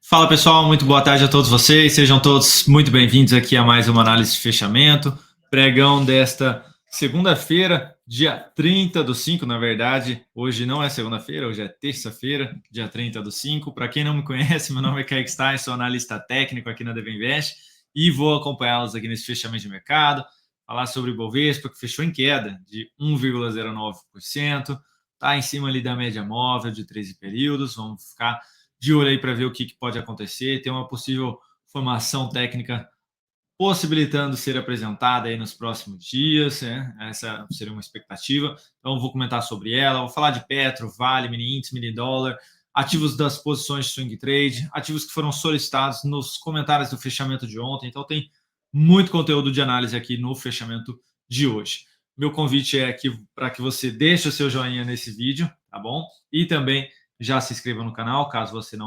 Fala pessoal, muito boa tarde a todos vocês, sejam todos muito bem-vindos aqui a mais uma análise de fechamento, pregão desta segunda-feira, dia 30/5, na verdade, hoje não é segunda-feira, hoje é terça-feira, dia 30/5. Para quem não me conhece, meu nome é Kaique Stein, sou analista técnico aqui na DV Invest e vou acompanhá-los aqui nesse fechamento de mercado, falar sobre o Ibovespa, que fechou em queda de 1,09%, está em cima ali da média móvel de 13 períodos, vamos ficar de olho aí para ver o que pode acontecer. Tem uma possível formação técnica possibilitando ser apresentada aí nos próximos dias, né? Essa seria uma expectativa. Então, vou comentar sobre ela. Vou falar de Petro, Vale, mini índice, mini dólar, ativos das posições de swing trade, ativos que foram solicitados nos comentários do fechamento de ontem. Então, tem muito conteúdo de análise aqui no fechamento de hoje. Meu convite é para que você deixe o seu joinha nesse vídeo, tá bom? E também já se inscreva no canal, caso você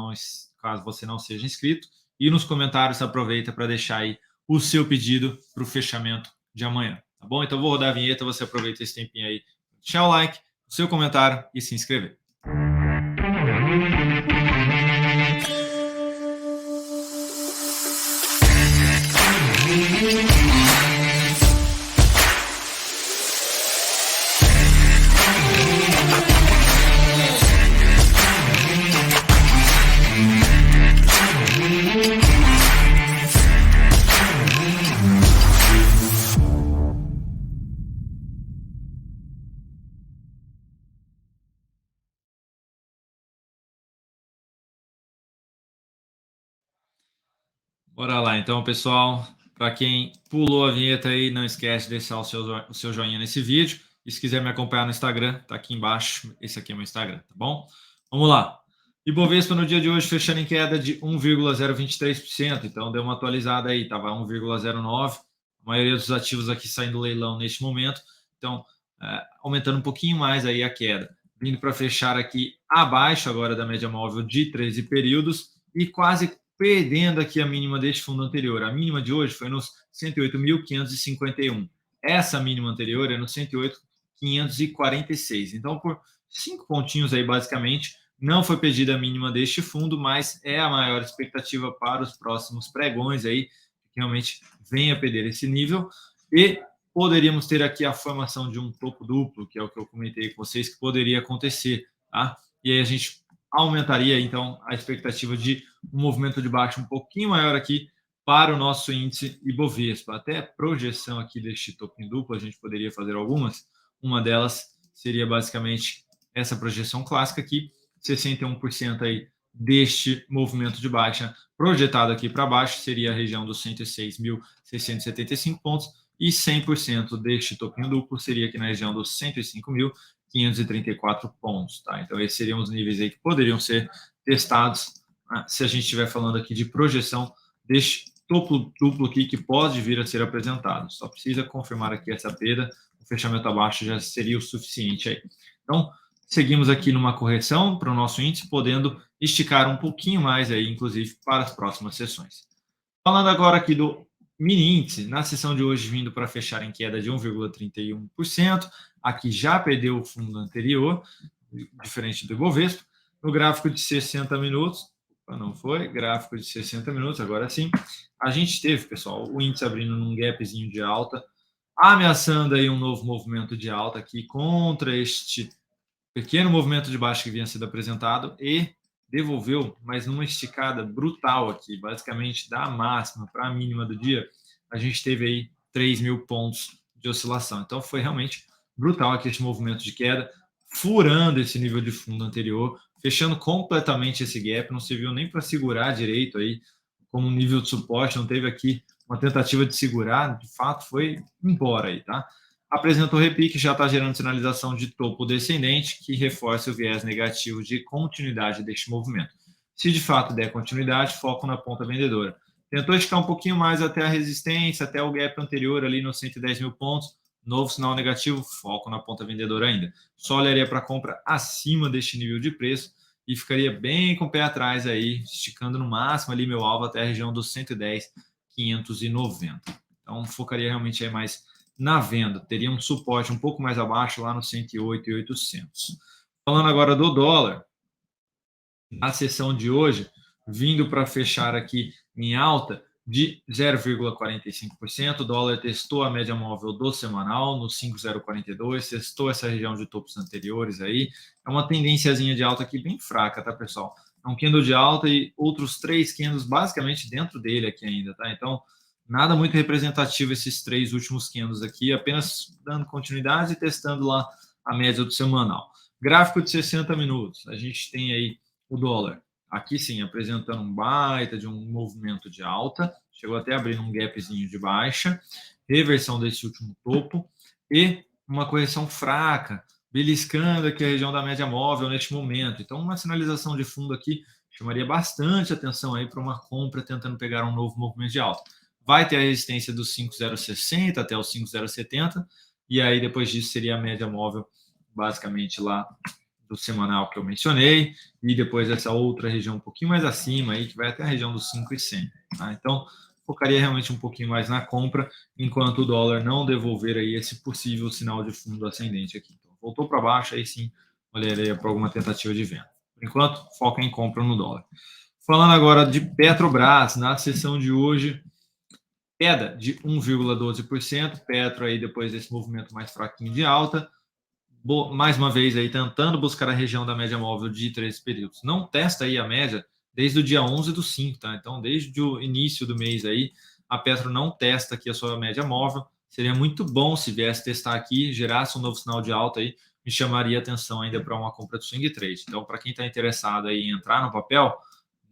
não seja inscrito. E nos comentários aproveita para deixar aí o seu pedido para o fechamento de amanhã, tá bom? Então vou rodar a vinheta, você aproveita esse tempinho aí, deixar o like, o seu comentário e se inscrever. Bora lá, então, pessoal. Para quem pulou a vinheta aí, não esquece de deixar o seu joinha nesse vídeo. E se quiser me acompanhar no Instagram, tá aqui embaixo. Esse aqui é meu Instagram, tá bom? Vamos lá. Ibovespa no dia de hoje fechando em queda de 1,023%. Então deu uma atualizada aí, estava 1,09%. A maioria dos ativos aqui saindo do leilão neste momento. Então, aumentando um pouquinho mais aí a queda. Vindo para fechar aqui abaixo agora da média móvel de 13 períodos e quase perdendo aqui a mínima deste fundo anterior. A mínima de hoje foi nos 108.551. Essa mínima anterior é no 108.546. Então, por 5 pontinhos aí, basicamente, não foi pedida a mínima deste fundo, mas é a maior expectativa para os próximos pregões aí, que realmente venha a perder esse nível. E poderíamos ter aqui a formação de um topo duplo, que é o que eu comentei com vocês, que poderia acontecer, tá? E aí a gente aumentaria, então, a expectativa de um movimento de baixa um pouquinho maior aqui para o nosso índice Ibovespa. Até projeção aqui deste topo em duplo, a gente poderia fazer algumas. Uma delas seria basicamente essa projeção clássica aqui, 61% aí deste movimento de baixa projetado aqui para baixo seria a região dos 106.675 pontos e 100% deste topinho duplo seria aqui na região dos 105.534 pontos, tá? Então esses seriam os níveis aí que poderiam ser testados, né, se a gente estiver falando aqui de projeção deste topo duplo aqui que pode vir a ser apresentado. Só precisa confirmar aqui essa perda, o fechamento abaixo já seria o suficiente aí. Então, seguimos aqui numa correção para o nosso índice, podendo esticar um pouquinho mais aí, inclusive, para as próximas sessões. Falando agora aqui do mini índice, na sessão de hoje vindo para fechar em queda de 1,31%, aqui já perdeu o fundo anterior, diferente do Ibovespa. No gráfico de 60 minutos, não foi, gráfico de 60 minutos, agora sim, a gente teve, pessoal, o índice abrindo num gapzinho de alta, ameaçando aí um novo movimento de alta aqui contra este pequeno movimento de baixa que vinha sendo apresentado e devolveu, mas numa esticada brutal aqui, basicamente da máxima para a mínima do dia, a gente teve aí 3.000 pontos de oscilação. Então foi realmente brutal aqui este movimento de queda, furando esse nível de fundo anterior, fechando completamente esse gap, não serviu nem para segurar direito aí como nível de suporte, não teve aqui uma tentativa de segurar, de fato foi embora aí, tá? Apresentou repique, já está gerando sinalização de topo descendente, que reforça o viés negativo de continuidade deste movimento. Se de fato der continuidade, foco na ponta vendedora. Tentou esticar um pouquinho mais até a resistência, até o gap anterior ali nos 110.000 pontos, novo sinal negativo, foco na ponta vendedora ainda. Só olharia para compra acima deste nível de preço e ficaria bem com o pé atrás aí, esticando no máximo ali meu alvo até a região dos 110.590. Então focaria realmente aí mais na venda, teria um suporte um pouco mais abaixo lá no 108.800. Falando agora do dólar, na sessão de hoje, vindo para fechar aqui em alta de 0,45%. O dólar testou a média móvel do semanal no 5,042, testou essa região de topos anteriores aí. É uma tendênciazinha de alta aqui bem fraca, tá, pessoal? É um candle de alta e outros 3 candles basicamente dentro dele aqui ainda, tá? Então, nada muito representativo esses 3 últimos candles aqui, apenas dando continuidade e testando lá a média do semanal. Gráfico de 60 minutos, a gente tem aí o dólar aqui sim, apresentando um baita de um movimento de alta, chegou até a abrir um gapzinho de baixa, reversão desse último topo e uma correção fraca, beliscando aqui a região da média móvel neste momento. Então, uma sinalização de fundo aqui chamaria bastante atenção aí para uma compra tentando pegar um novo movimento de alta. Vai ter a resistência dos 5,060 até os 5,070, e aí depois disso seria a média móvel basicamente lá do semanal que eu mencionei, e depois essa outra região um pouquinho mais acima, aí, que vai até a região dos 5,100. Tá? Então, focaria realmente um pouquinho mais na compra, enquanto o dólar não devolver aí esse possível sinal de fundo ascendente aqui. Então, voltou para baixo, aí sim, olharia para alguma tentativa de venda. Por enquanto, foca em compra no dólar. Falando agora de Petrobras, na sessão de hoje, queda de 1,12%, Petro aí depois desse movimento mais fraquinho de alta, mais uma vez aí tentando buscar a região da média móvel de 3 períodos. Não testa aí a média desde o dia 11 do 5, tá? Então, desde o início do mês aí, a Petro não testa aqui a sua média móvel. Seria muito bom se viesse testar aqui, gerasse um novo sinal de alta aí, me chamaria atenção ainda para uma compra do swing trade. Então, para quem está interessado aí em entrar no papel,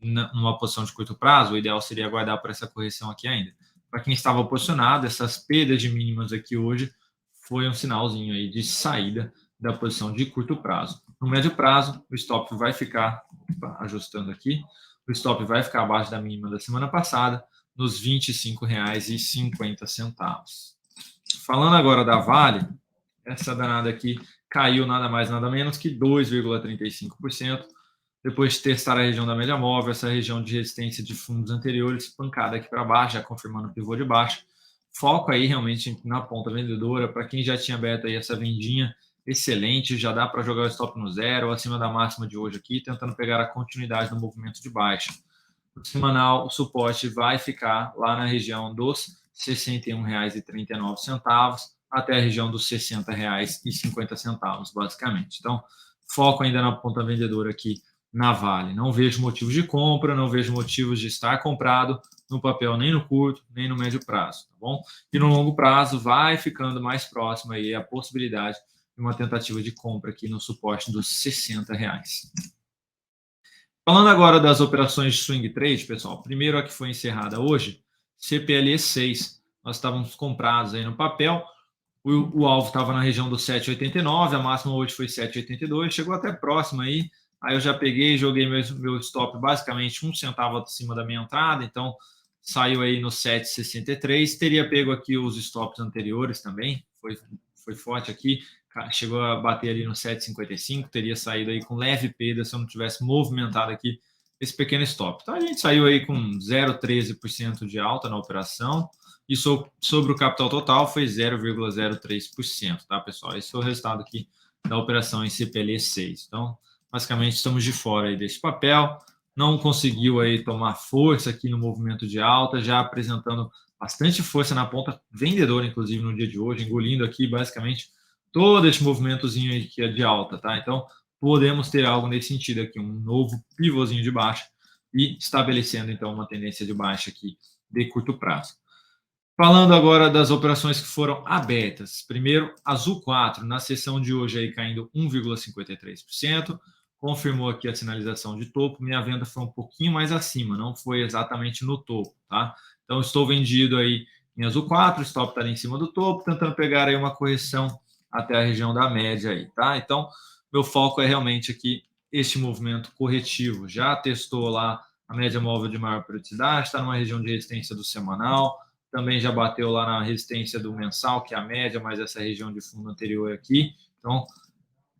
numa posição de curto prazo, o ideal seria aguardar para essa correção aqui ainda. Para quem estava posicionado, essas perdas de mínimas aqui hoje foi um sinalzinho aí de saída da posição de curto prazo. No médio prazo, o stop vai ficar, ajustando aqui, o stop vai ficar abaixo da mínima da semana passada, nos R$ 25,50. Falando agora da Vale, essa danada aqui caiu nada mais nada menos que 2,35%, depois de testar a região da média móvel, essa região de resistência de fundos anteriores, pancada aqui para baixo, já confirmando o pivô de baixo. Foco aí realmente na ponta vendedora, para quem já tinha aberto aí essa vendinha, excelente, já dá para jogar o stop no zero, ou acima da máxima de hoje aqui, tentando pegar a continuidade do movimento de baixa. No semanal, o suporte vai ficar lá na região dos R$ 61,39 até a região dos R$ 60,50, basicamente. Então, foco ainda na ponta vendedora aqui na Vale. Não vejo motivos de compra, não vejo motivos de estar comprado no papel nem no curto, nem no médio prazo, tá bom? E no longo prazo vai ficando mais próximo aí a possibilidade de uma tentativa de compra aqui no suporte dos R$ 60. Falando agora das operações de swing trade, pessoal, primeiro a que foi encerrada hoje, CPLE 6. Nós estávamos comprados aí no papel, o alvo estava na região do 7,89, a máxima hoje foi 7,82, chegou até próximo aí eu já peguei, joguei meu stop basicamente 1 centavo acima da minha entrada, então saiu aí no 7,63, teria pego aqui os stops anteriores também, foi forte aqui, chegou a bater ali no 7,55, teria saído aí com leve perda se eu não tivesse movimentado aqui esse pequeno stop. Então a gente saiu aí com 0,13% de alta na operação, e sobre o capital total foi 0,03%, tá, pessoal? Esse foi o resultado aqui da operação em CPLE 6. Então, basicamente, estamos de fora aí desse papel. Não conseguiu aí tomar força aqui no movimento de alta, já apresentando bastante força na ponta vendedora, inclusive, no dia de hoje, engolindo aqui, basicamente, todo esse movimentozinho aí que é de alta, tá? Então, podemos ter algo nesse sentido aqui, um novo pivôzinho de baixa e estabelecendo, então, uma tendência de baixa aqui de curto prazo. Falando agora das operações que foram abertas. Primeiro, Azul 4, na sessão de hoje aí caindo 1,53%, confirmou aqui a sinalização de topo, minha venda foi um pouquinho mais acima, não foi exatamente no topo, tá? Então, estou vendido aí em Azul 4, o stop está ali em cima do topo, tentando pegar aí uma correção até a região da média aí, tá? Então, meu foco é realmente aqui este movimento corretivo. Já testou lá a média móvel de maior periodicidade, está numa região de resistência do semanal, também já bateu lá na resistência do mensal, que é a média, mais essa região de fundo anterior aqui. Então,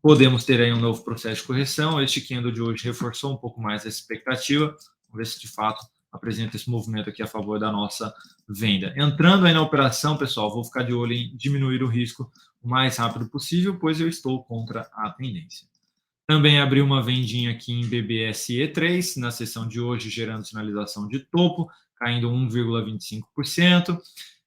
podemos ter aí um novo processo de correção. Este candle de hoje reforçou um pouco mais essa expectativa. Vamos ver se de fato apresenta esse movimento aqui a favor da nossa venda. Entrando aí na operação, pessoal, vou ficar de olho em diminuir o risco o mais rápido possível, pois eu estou contra a tendência. Também abriu uma vendinha aqui em BBSE3 na sessão de hoje, gerando sinalização de topo, caindo 1,25%,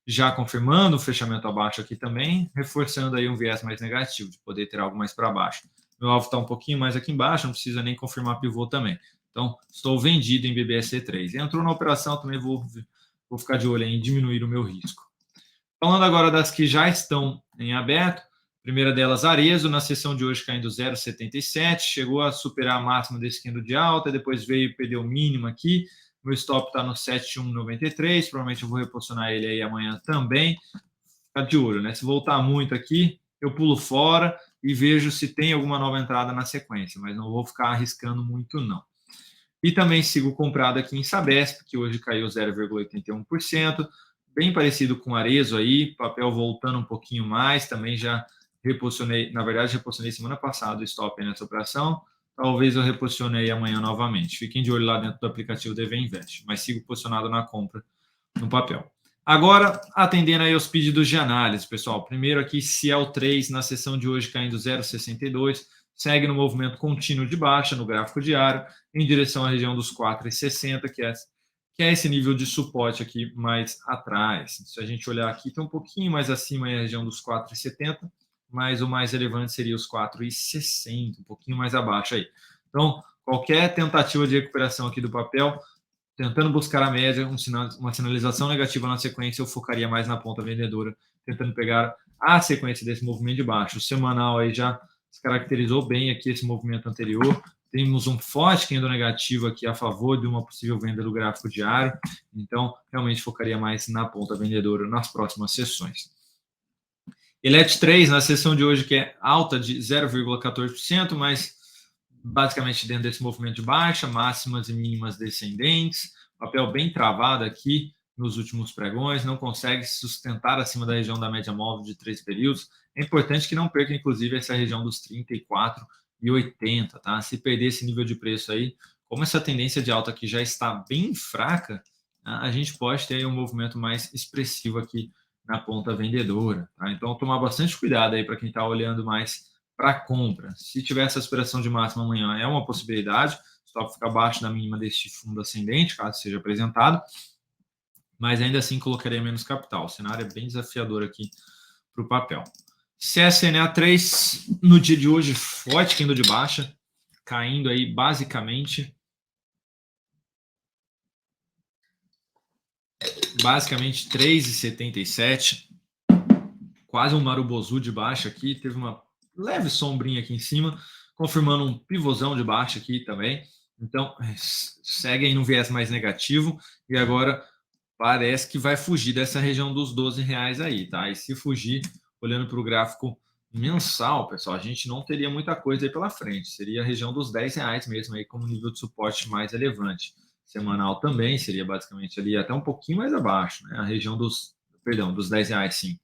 já confirmando o fechamento abaixo aqui também, reforçando aí um viés mais negativo, de poder ter algo mais para baixo. Meu alvo está um pouquinho mais aqui embaixo, não precisa nem confirmar pivô também. Então, estou vendido em BBSE3. Entrou na operação, também vou ficar de olho em diminuir o meu risco. Falando agora das que já estão em aberto, primeira delas, Arezzo, na sessão de hoje caindo 0,77, chegou a superar a máxima desse candle de alta, depois veio e perdeu o mínimo aqui, meu stop está no 7,193, provavelmente eu vou reposicionar ele aí amanhã também, ficar de olho, né? Se voltar muito aqui, eu pulo fora e vejo se tem alguma nova entrada na sequência, mas não vou ficar arriscando muito não. E também sigo comprado aqui em Sabesp, que hoje caiu 0,81%, bem parecido com Arezzo aí, papel voltando um pouquinho mais, também já reposicionei, na verdade reposicionei semana passada o stop nessa operação, talvez eu reposicione aí amanhã novamente. Fiquem de olho lá dentro do aplicativo DV Invest, mas sigo posicionado na compra no papel. Agora, atendendo aí aos pedidos de análise, pessoal. Primeiro aqui, Ciel 3, na sessão de hoje caindo 0,62, segue no movimento contínuo de baixa no gráfico diário, em direção à região dos 4,60, que é esse nível de suporte aqui mais atrás. Se a gente olhar aqui, está um pouquinho mais acima aí a região dos 4,70, mas o mais relevante seria os 4,60, um pouquinho mais abaixo aí. Então, qualquer tentativa de recuperação aqui do papel, tentando buscar a média, uma sinalização negativa na sequência, eu focaria mais na ponta vendedora, tentando pegar a sequência desse movimento de baixo. O semanal aí já se caracterizou bem aqui esse movimento anterior. Temos um forte candle negativo aqui a favor de uma possível venda do gráfico diário. Então, realmente focaria mais na ponta vendedora nas próximas sessões. Elet 3, na sessão de hoje, que é alta de 0,14%, mas basicamente dentro desse movimento de baixa, máximas e mínimas descendentes, papel bem travado aqui nos últimos pregões, não consegue se sustentar acima da região da média móvel de 3 períodos. É importante que não perca, inclusive, essa região dos 34,80, tá? Se perder esse nível de preço aí, como essa tendência de alta aqui já está bem fraca, a gente pode ter aí um movimento mais expressivo aqui na ponta vendedora, tá? Então, tomar bastante cuidado aí para quem está olhando mais para compra. Se tiver essa aspiração de máxima amanhã, é uma possibilidade, stop fica abaixo da mínima deste fundo ascendente, caso seja apresentado, mas ainda assim colocaria menos capital. O cenário é bem desafiador aqui para o papel. CSNA3, no dia de hoje, forte candle de baixa, caindo aí basicamente 3,77, quase um marubozu de baixa aqui, teve uma leve sombrinha aqui em cima, confirmando um pivôzão de baixa aqui também. Então, segue aí no viés mais negativo e agora parece que vai fugir dessa região dos R$12 aí, tá? E se fugir, olhando para o gráfico mensal, pessoal, a gente não teria muita coisa aí pela frente. Seria a região dos R$10 mesmo aí como nível de suporte mais relevante. Semanal também seria basicamente ali até um pouquinho mais abaixo, né? A região dos R$10 sim.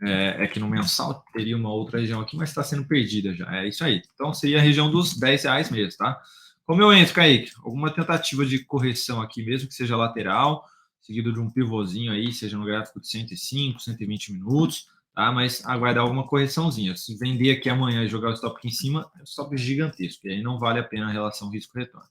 É que no mensal teria uma outra região aqui, mas está sendo perdida já. É isso aí. Então, seria a região dos R$10 mesmo, tá? Como eu entro, Kaique? Alguma tentativa de correção aqui, mesmo que seja lateral, seguido de um pivôzinho aí, seja no gráfico de 105, 120 minutos, tá? Mas aguardar alguma correçãozinha. Se vender aqui amanhã e jogar o stop aqui em cima, é um stop gigantesco. E aí não vale a pena a relação risco-retorno.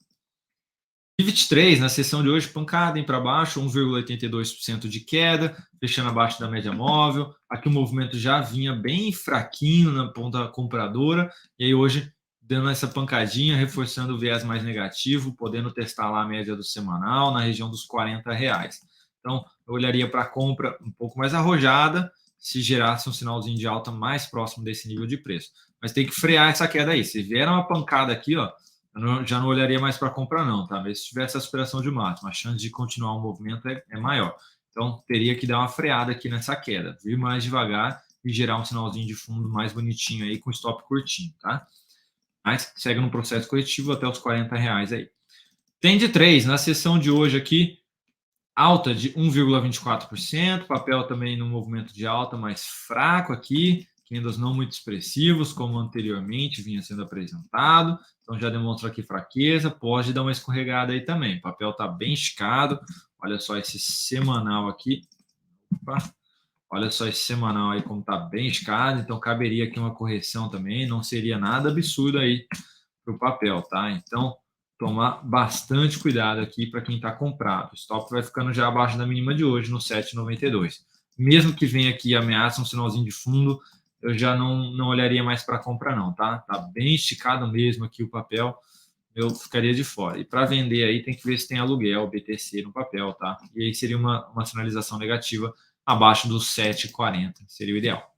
23, na sessão de hoje, pancada para baixo, 1,82% de queda, fechando abaixo da média móvel. Aqui o movimento já vinha bem fraquinho na ponta compradora, e aí hoje dando essa pancadinha, reforçando o viés mais negativo, podendo testar lá a média do semanal na região dos R$40. Então, eu olharia para a compra um pouco mais arrojada, se gerasse um sinalzinho de alta mais próximo desse nível de preço. Mas tem que frear essa queda aí. Se vier uma pancada aqui, ó, eu já não olharia mais para compra não, tá? Mas se tivesse aspiração de máxima, a chance de continuar o movimento é maior. Então, teria que dar uma freada aqui nessa queda, vir mais devagar e gerar um sinalzinho de fundo mais bonitinho aí, com stop curtinho, tá? Mas segue no processo corretivo até os R$40 aí. Tende 3, na sessão de hoje aqui, alta de 1,24%, papel também no movimento de alta mais fraco aqui, candles não muito expressivos, como anteriormente vinha sendo apresentado. Então, já demonstra aqui fraqueza, pode dar uma escorregada aí também. O papel está bem esticado. Olha só esse semanal aqui. Opa. Olha só esse semanal aí como está bem esticado. Então, caberia aqui uma correção também. Não seria nada absurdo aí para o papel, tá? Então, tomar bastante cuidado aqui para quem está comprado. O stop vai ficando já abaixo da mínima de hoje, no 7,92. Mesmo que venha aqui ameaça um sinalzinho de fundo, eu já não olharia mais para compra não, tá? Tá bem esticado mesmo aqui o papel, eu ficaria de fora. E para vender aí tem que ver se tem aluguel, BTC no papel, tá? E aí seria uma sinalização negativa abaixo dos 7,40, seria o ideal.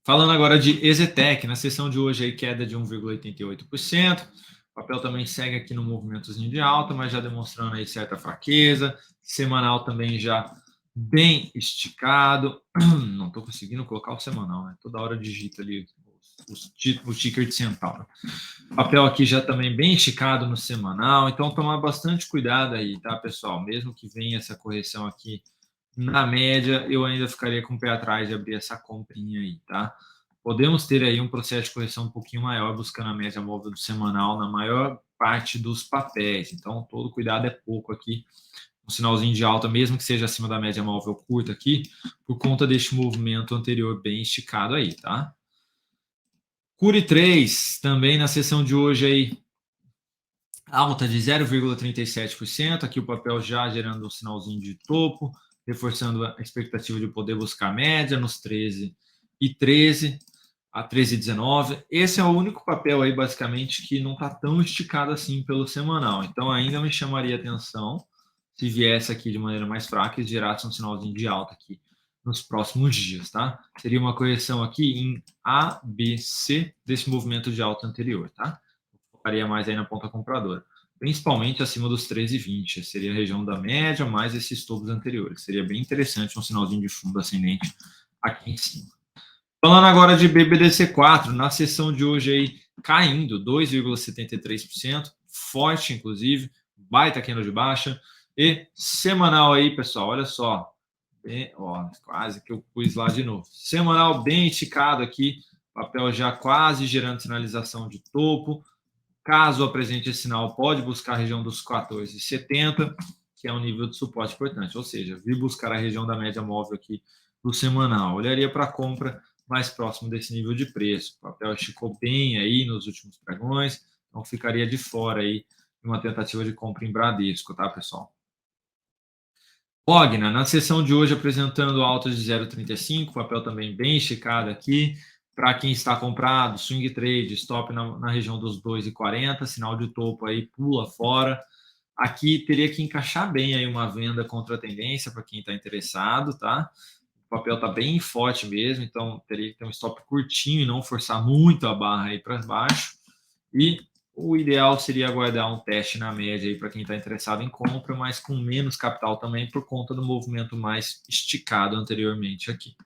Falando agora de EZTEC, na sessão de hoje aí queda de 1,88%. O papel também segue aqui no movimentozinho de alta, mas já demonstrando aí certa fraqueza. Semanal também já bem esticado. Não estou conseguindo colocar o semanal, né? Toda hora eu digito ali o ticker de Centauro. Papel aqui já também bem esticado no semanal, então tomar bastante cuidado aí, tá, pessoal? Mesmo que venha essa correção aqui na média, eu ainda ficaria com o pé atrás de abrir essa comprinha aí, tá? Podemos ter aí um processo de correção um pouquinho maior, buscando a média móvel do semanal na maior parte dos papéis. Então, todo cuidado é pouco aqui. Um sinalzinho de alta, mesmo que seja acima da média móvel curta aqui, por conta deste movimento anterior bem esticado aí, tá? Cury 3, também na sessão de hoje aí, alta de 0,37%. Aqui o papel já gerando um sinalzinho de topo, reforçando a expectativa de poder buscar média nos 13,13 a 13,19. Esse é o único papel aí, basicamente, que não está tão esticado assim pelo semanal. Então, ainda me chamaria atenção se viesse aqui de maneira mais fraca e gerasse um sinalzinho de alta aqui nos próximos dias, tá? Seria uma correção aqui em A, B, C desse movimento de alta anterior, tá? Focaria mais aí na ponta compradora, principalmente acima dos 13,20, seria a região da média mais esses topos anteriores. Seria bem interessante um sinalzinho de fundo ascendente aqui em cima. Falando agora de BBDC4, na sessão de hoje aí caindo 2,73%, forte inclusive, baita candle de baixa, e semanal aí, pessoal, olha só, bem, ó, quase que eu pus lá de novo. Semanal bem esticado aqui, papel já quase gerando sinalização de topo. Caso apresente esse sinal, pode buscar a região dos 14,70, que é um nível de suporte importante. Ou seja, vir buscar a região da média móvel aqui do semanal. Olharia para a compra mais próximo desse nível de preço. O papel esticou bem aí nos últimos pregões, então ficaria de fora aí de uma tentativa de compra em Bradesco, tá, pessoal? Cogna, na sessão de hoje apresentando altas de 0,35, papel também bem esticado aqui. Para quem está comprado, swing trade, stop na região dos 2,40, sinal de topo aí, pula fora. Aqui teria que encaixar bem aí uma venda contra a tendência para quem está interessado, tá? O papel está bem forte mesmo, então teria que ter um stop curtinho e não forçar muito a barra aí para baixo. E o ideal seria aguardar um teste na média aí para quem está interessado em compra, mas com menos capital também por conta do movimento mais esticado anteriormente aqui.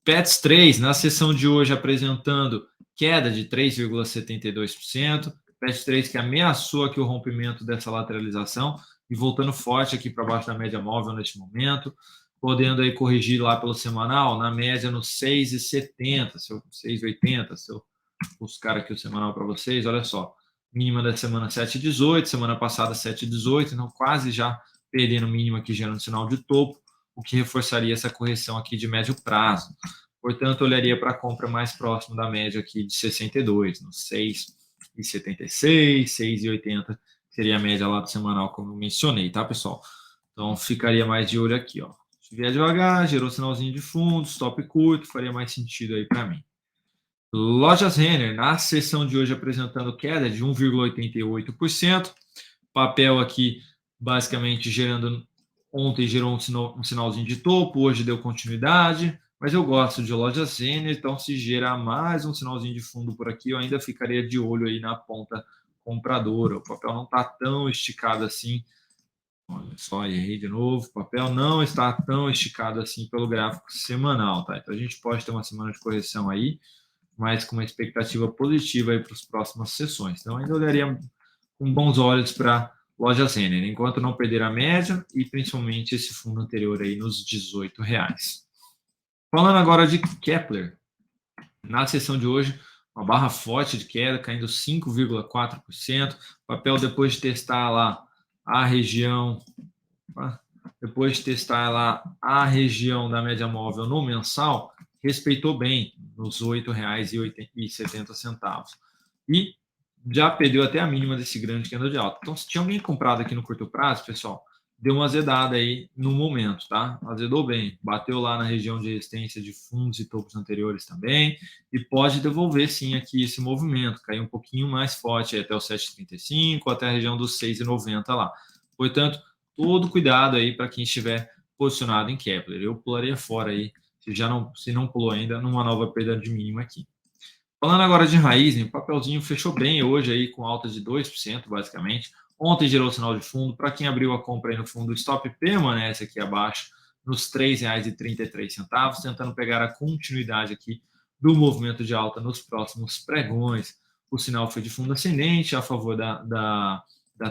Pets 3, na sessão de hoje, apresentando queda de 3,72%. Pets 3 que ameaçou aqui o rompimento dessa lateralização e voltando forte aqui para baixo da média móvel neste momento, podendo aí corrigir lá pelo semanal, na média no 6,70, 6,80, se eu buscar aqui o semanal para vocês, olha só, mínima da semana 7,18, semana passada 7,18, então quase já perdendo mínima aqui, gerando sinal de topo, o que reforçaria essa correção aqui de médio prazo. Portanto, olharia para a compra mais próximo da média aqui de 62, no 6,76, 6,80, seria a média lá do semanal, como eu mencionei, tá, pessoal? Então, ficaria mais de olho aqui, ó. Se vier devagar, gerou sinalzinho de fundo, stop curto, faria mais sentido aí para mim. Lojas Renner, na sessão de hoje, apresentando queda de 1,88%. Papel aqui, basicamente, ontem gerou um sinalzinho de topo, hoje deu continuidade, mas eu gosto de Lojas Renner, então se gerar mais um sinalzinho de fundo por aqui, eu ainda ficaria de olho aí na ponta compradora. O papel não está tão esticado assim. Olha só, errei de novo. O papel não está tão esticado assim pelo gráfico semanal, tá? Então a gente pode ter uma semana de correção aí, mas com uma expectativa positiva aí para as próximas sessões. Então, ainda olharia com bons olhos para Lojas Renner, enquanto não perder a média e principalmente esse fundo anterior aí nos R$18. Falando agora de Kepler, na sessão de hoje, uma barra forte de queda, caindo 5,4%. Papel depois de testar lá a região, da média móvel no mensal, respeitou bem nos R$8,70. e já perdeu até a mínima desse grande candle de alta. Então, se tinha alguém comprado aqui no curto prazo, pessoal, deu uma azedada aí no momento, tá? Azedou bem, bateu lá na região de resistência de fundos e topos anteriores também, e pode devolver sim aqui esse movimento, cair um pouquinho mais forte até o 7,35, até a região dos 6,90 lá. Portanto, todo cuidado aí para quem estiver posicionado em Kepler. Eu pularia fora aí, se não pulou ainda, numa nova perda de mínima aqui. Falando agora de Raizen, o papelzinho fechou bem hoje aí com alta de 2%, basicamente. Ontem gerou sinal de fundo. Para quem abriu a compra aí no fundo, o stop permanece aqui abaixo, nos R$ 3,33, tentando pegar a continuidade aqui do movimento de alta nos próximos pregões. O sinal foi de fundo ascendente, a favor da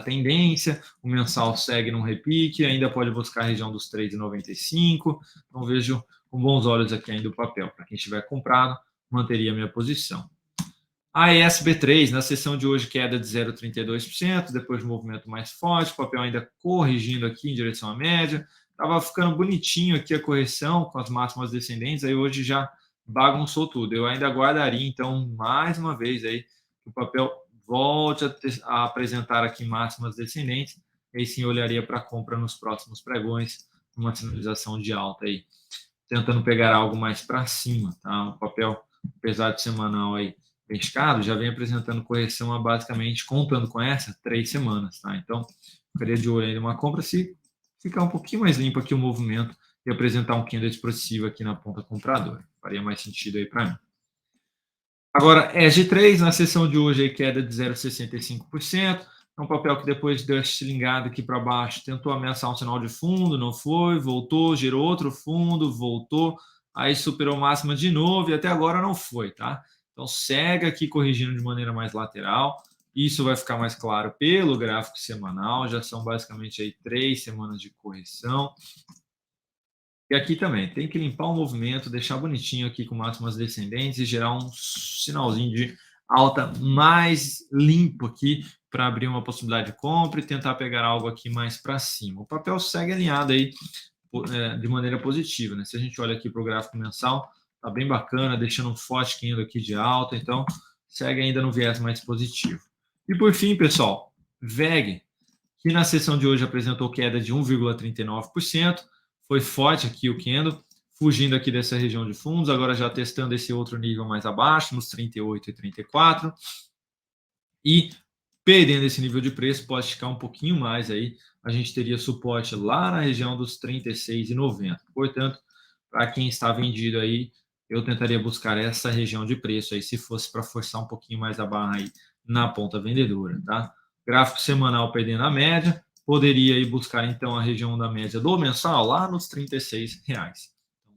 tendência. O mensal segue num repique, ainda pode buscar a região dos 3,95. Então, vejo com bons olhos aqui ainda o papel. Para quem estiver comprado, manteria a minha posição. A ESB3, na sessão de hoje, queda de 0,32%, depois de um movimento mais forte, o papel ainda corrigindo aqui em direção à média. Estava ficando bonitinho aqui a correção com as máximas descendentes, aí hoje já bagunçou tudo. Eu ainda aguardaria, então, mais uma vez aí, que o papel volte a apresentar aqui máximas descendentes, aí sim eu olharia para a compra nos próximos pregões, uma sinalização de alta aí, tentando pegar algo mais para cima, tá? O papel, apesar de semanal aí pescado, já vem apresentando correção há basicamente, contando com essa, 3 semanas, tá? Então, ficaria de olho aí numa compra se ficar um pouquinho mais limpo aqui o movimento e apresentar um candle expressivo aqui na ponta compradora. Faria mais sentido aí para mim. Agora, EG3, na sessão de hoje, aí, queda de 0,65%. É um papel que depois deu essa estilingada aqui para baixo, tentou ameaçar um sinal de fundo, não foi, voltou, gerou outro fundo, voltou, aí superou máxima de novo e até agora não foi, tá? Então, segue aqui corrigindo de maneira mais lateral. Isso vai ficar mais claro pelo gráfico semanal. Já são basicamente aí 3 semanas de correção. E aqui também, tem que limpar o movimento, deixar bonitinho aqui com máximas descendentes e gerar um sinalzinho de alta mais limpo aqui para abrir uma possibilidade de compra e tentar pegar algo aqui mais para cima. O papel segue alinhado aí de maneira positiva, né? Se a gente olha aqui para o gráfico mensal, tá bem bacana, deixando um forte candle aqui de alta, então segue ainda no viés mais positivo. E por fim, pessoal, VEG, que na sessão de hoje apresentou queda de 1,39%, foi forte aqui o candle, fugindo aqui dessa região de fundos, agora já testando esse outro nível mais abaixo, nos 38 e 34, e perdendo esse nível de preço, pode esticar um pouquinho mais aí, a gente teria suporte lá na região dos 36,90. Portanto, para quem está vendido aí, eu tentaria buscar essa região de preço aí, se fosse para forçar um pouquinho mais a barra aí na ponta vendedora, tá? Gráfico semanal perdendo a média, poderia ir buscar então a região da média do mensal lá nos R$36. Então,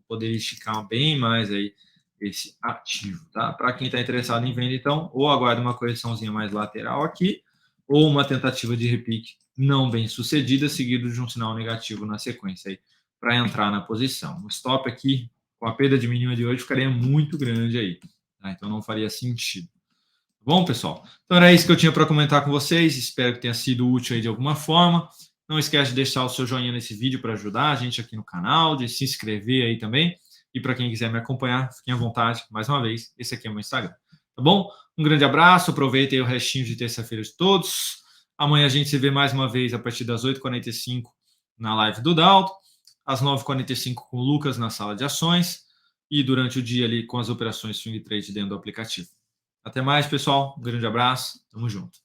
poderia esticar bem mais aí esse ativo, tá? Para quem está interessado em venda, então, ou aguarda uma correçãozinha mais lateral aqui, ou uma tentativa de repique não bem sucedida, seguido de um sinal negativo na sequência aí, para entrar na posição. O stop aqui, com a perda de mínima de hoje, ficaria muito grande aí, tá? Então não faria sentido. Bom, pessoal? Então era isso que eu tinha para comentar com vocês. Espero que tenha sido útil aí de alguma forma. Não esquece de deixar o seu joinha nesse vídeo para ajudar a gente aqui no canal, de se inscrever aí também. E para quem quiser me acompanhar, fiquem à vontade. Mais uma vez, esse aqui é o meu Instagram. Tá bom? Um grande abraço. Aproveitem o restinho de terça-feira de todos. Amanhã a gente se vê mais uma vez a partir das 8h45 na live do Dalton, às 9h45 com o Lucas na sala de ações e durante o dia ali com as operações swing trade dentro do aplicativo. Até mais, pessoal. Um grande abraço. Tamo junto.